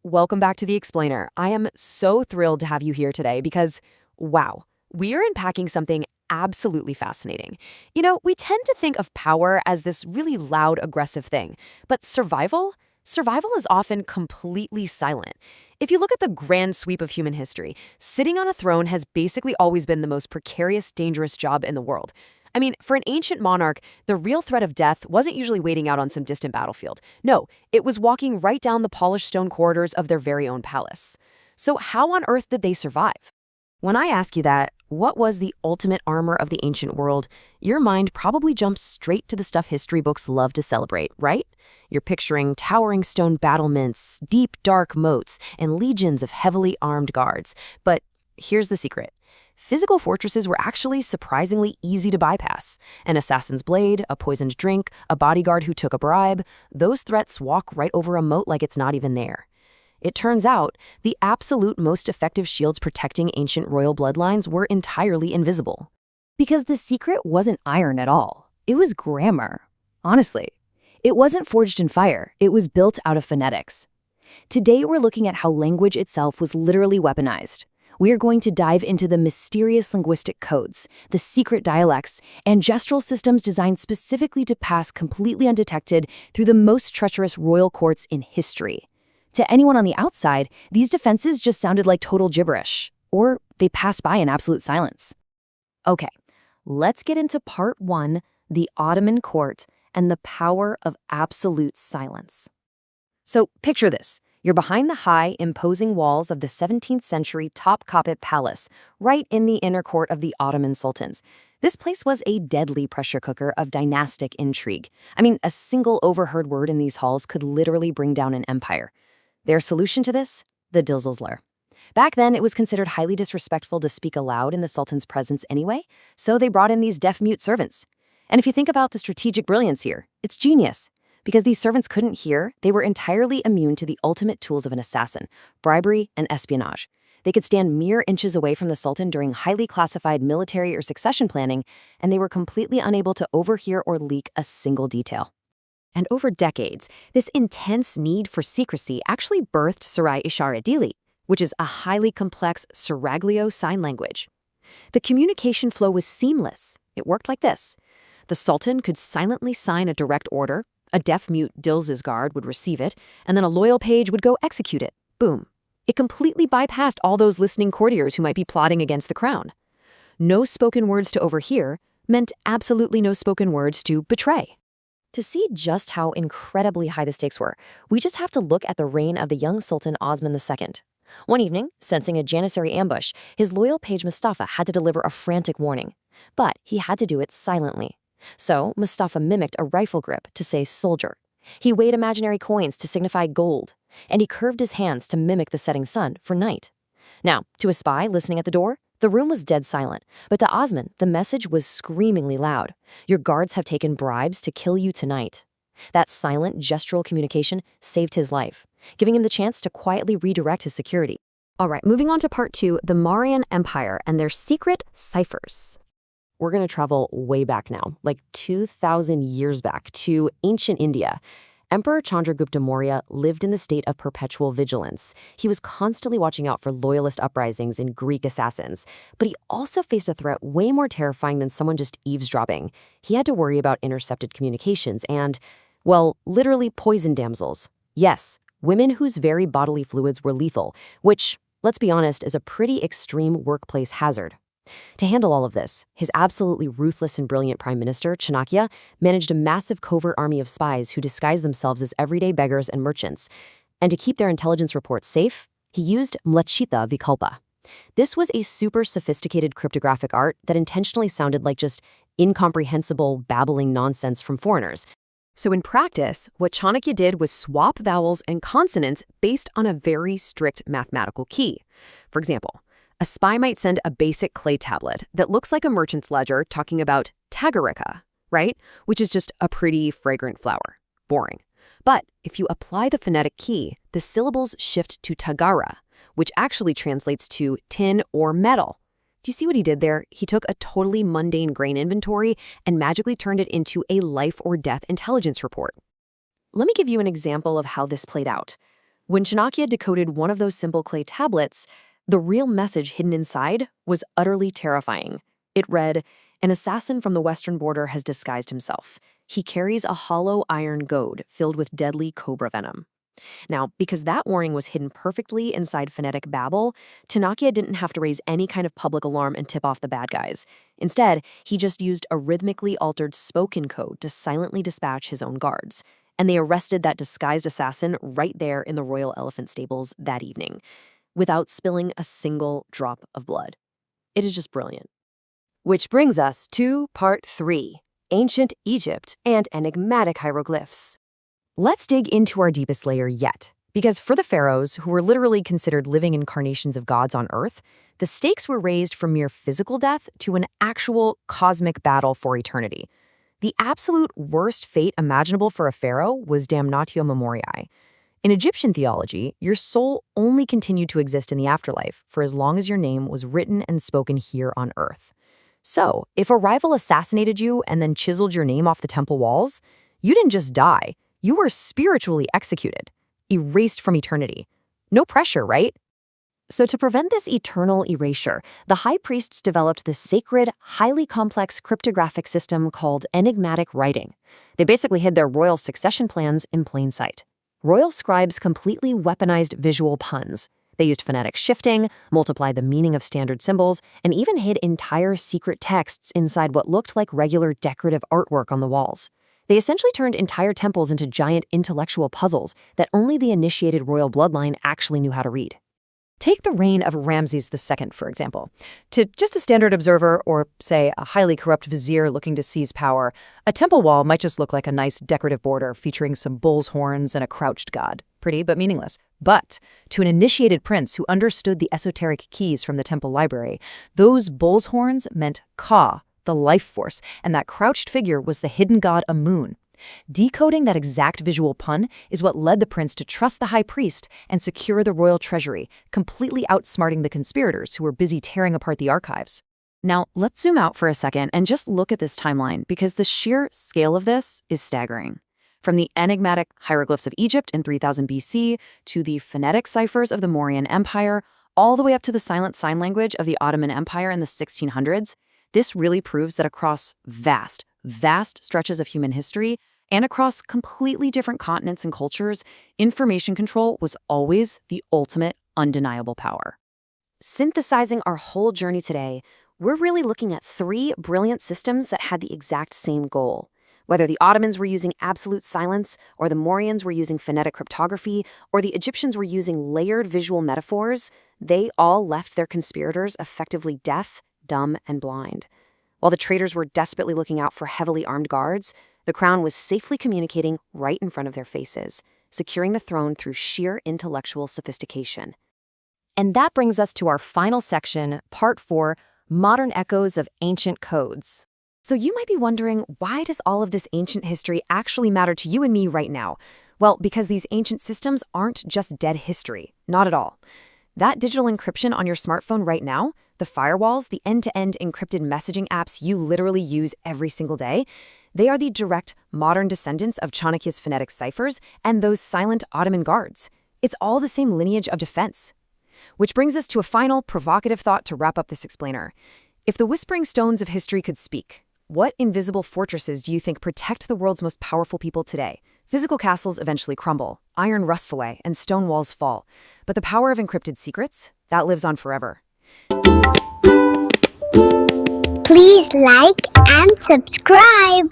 Welcome back to The Explainer. I am so thrilled to have you here today because, wow, we are unpacking something absolutely fascinating. We tend to think of power as this really loud, aggressive thing, but survival? Survival is often completely silent. If you look at the grand sweep of human history, sitting on a throne has basically always been the most precarious, dangerous job in the world. I mean, for an ancient monarch, the real threat of death wasn't usually waiting out on some distant battlefield. No, it was walking right down the polished stone corridors of their very own palace. So how on earth did they survive? When I ask you that, what was the ultimate armor of the ancient world, your mind probably jumps straight to the stuff history books love to celebrate, right? You're picturing towering stone battlements, deep dark moats, and legions of heavily armed guards. But here's the secret. Physical fortresses were actually surprisingly easy to bypass. An assassin's blade, a poisoned drink, a bodyguard who took a bribe, those threats walk right over a moat like it's not even there. It turns out, the absolute most effective shields protecting ancient royal bloodlines were entirely invisible. Because the secret wasn't iron at all. It was grammar. Honestly, it wasn't forged in fire. It was built out of phonetics. Today, we're looking at how language itself was literally weaponized. We are going to dive into the mysterious linguistic codes, the secret dialects, and gestural systems designed specifically to pass completely undetected through the most treacherous royal courts in history. To anyone on the outside, these defenses just sounded like total gibberish, or they passed by in absolute silence. Okay, let's get into part 1, the Ottoman court and the power of absolute silence. So picture this. You're behind the high, imposing walls of the 17th century Topkapı Palace, right in the inner court of the Ottoman sultans. This place was a deadly pressure cooker of dynastic intrigue. I mean, a single overheard word in these halls could literally bring down an empire. Their solution to this? The Dilzuzlar. Back then, it was considered highly disrespectful to speak aloud in the sultan's presence anyway, so they brought in these deaf-mute servants. And if you think about the strategic brilliance here, it's genius. Because these servants couldn't hear, they were entirely immune to the ultimate tools of an assassin, bribery and espionage. They could stand mere inches away from the sultan during highly classified military or succession planning, and they were completely unable to overhear or leak a single detail. And over decades, this intense need for secrecy actually birthed Saray Ishara Dili, which is a highly complex Seraglio sign language. The communication flow was seamless. It worked like this. The sultan could silently sign a direct order, a deaf-mute Dilz's guard would receive it, and then a loyal page would go execute it. Boom. It completely bypassed all those listening courtiers who might be plotting against the crown. No spoken words to overhear meant absolutely no spoken words to betray. To see just how incredibly high the stakes were, we just have to look at the reign of the young Sultan Osman II. One evening, sensing a janissary ambush, his loyal page Mustafa had to deliver a frantic warning. But he had to do it silently. So Mustafa mimicked a rifle grip to say soldier. He weighed imaginary coins to signify gold, and he curved his hands to mimic the setting sun for night. Now, to a spy listening at the door, the room was dead silent, but to Osman, the message was screamingly loud. Your guards have taken bribes to kill you tonight. That silent, gestural communication saved his life, giving him the chance to quietly redirect his security. All right, moving on to part 2, the Mauryan Empire and their secret ciphers. We're going to travel way back now, like 2,000 years back, to ancient India. Emperor Chandragupta Maurya lived in the state of perpetual vigilance. He was constantly watching out for loyalist uprisings and Greek assassins, but he also faced a threat way more terrifying than someone just eavesdropping. He had to worry about intercepted communications and, well, literally poison damsels. Yes, women whose very bodily fluids were lethal, which, let's be honest, is a pretty extreme workplace hazard. To handle all of this, his absolutely ruthless and brilliant prime minister, Chanakya, managed a massive covert army of spies who disguised themselves as everyday beggars and merchants. And to keep their intelligence reports safe, he used mlachita vikalpa. This was a super sophisticated cryptographic art that intentionally sounded like just incomprehensible, babbling nonsense from foreigners. So in practice, what Chanakya did was swap vowels and consonants based on a very strict mathematical key. For example, a spy might send a basic clay tablet that looks like a merchant's ledger talking about Tagarika, right? Which is just a pretty, fragrant flower. Boring. But if you apply the phonetic key, the syllables shift to Tagara, which actually translates to tin or metal. Do you see what he did there? He took a totally mundane grain inventory and magically turned it into a life or death intelligence report. Let me give you an example of how this played out. When Chanakya decoded one of those simple clay tablets, the real message hidden inside was utterly terrifying. It read, "An assassin from the western border has disguised himself. He carries a hollow iron goad filled with deadly cobra venom." Now, because that warning was hidden perfectly inside phonetic babble, Chanakya didn't have to raise any kind of public alarm and tip off the bad guys. Instead, he just used a rhythmically altered spoken code to silently dispatch his own guards. And they arrested that disguised assassin right there in the royal elephant stables that evening, without spilling a single drop of blood. It is just brilliant. Which brings us to Part 3, Ancient Egypt and Enigmatic Hieroglyphs. Let's dig into our deepest layer yet, because for the pharaohs, who were literally considered living incarnations of gods on Earth, the stakes were raised from mere physical death to an actual cosmic battle for eternity. The absolute worst fate imaginable for a pharaoh was damnatio memoriae. In Egyptian theology, your soul only continued to exist in the afterlife for as long as your name was written and spoken here on Earth. So, if a rival assassinated you and then chiseled your name off the temple walls, you didn't just die. You were spiritually executed, erased from eternity. No pressure, right? So to prevent this eternal erasure, the high priests developed this sacred, highly complex cryptographic system called enigmatic writing. They basically hid their royal succession plans in plain sight. Royal scribes completely weaponized visual puns. They used phonetic shifting, multiplied the meaning of standard symbols, and even hid entire secret texts inside what looked like regular decorative artwork on the walls. They essentially turned entire temples into giant intellectual puzzles that only the initiated royal bloodline actually knew how to read. Take the reign of Ramses II, for example. To just a standard observer, or say a highly corrupt vizier looking to seize power, a temple wall might just look like a nice decorative border featuring some bull's horns and a crouched god. Pretty, but meaningless. But to an initiated prince who understood the esoteric keys from the temple library, those bull's horns meant Ka, the life force, and that crouched figure was the hidden god Amun. Decoding that exact visual pun is what led the prince to trust the high priest and secure the royal treasury, completely outsmarting the conspirators who were busy tearing apart the archives. Now, let's zoom out for a second and just look at this timeline, because the sheer scale of this is staggering. From the enigmatic hieroglyphs of Egypt in 3000 BC to the phonetic ciphers of the Mauryan Empire, all the way up to the silent sign language of the Ottoman Empire in the 1600s, this really proves that across vast stretches of human history and across completely different continents and cultures, information control was always the ultimate undeniable power. Synthesizing our whole journey today, we're really looking at 3 brilliant systems that had the exact same goal. Whether the Ottomans were using absolute silence, or the Mauryans were using phonetic cryptography, or the Egyptians were using layered visual metaphors, they all left their conspirators effectively deaf, dumb, and blind. While the traitors were desperately looking out for heavily armed guards, the crown was safely communicating right in front of their faces, securing the throne through sheer intellectual sophistication. And that brings us to our final section, Part 4, Modern Echoes of Ancient Codes. So you might be wondering, why does all of this ancient history actually matter to you and me right now? Well, because these ancient systems aren't just dead history. Not at all. That digital encryption on your smartphone right now, the firewalls, the end-to-end encrypted messaging apps you literally use every single day, they are the direct modern descendants of Chanakya's phonetic ciphers and those silent Ottoman guards. It's all the same lineage of defense. Which brings us to a final provocative thought to wrap up this explainer. If the whispering stones of history could speak, what invisible fortresses do you think protect the world's most powerful people today? Physical castles eventually crumble, iron rust away, and stone walls fall. But the power of encrypted secrets, that lives on forever. Please like and subscribe.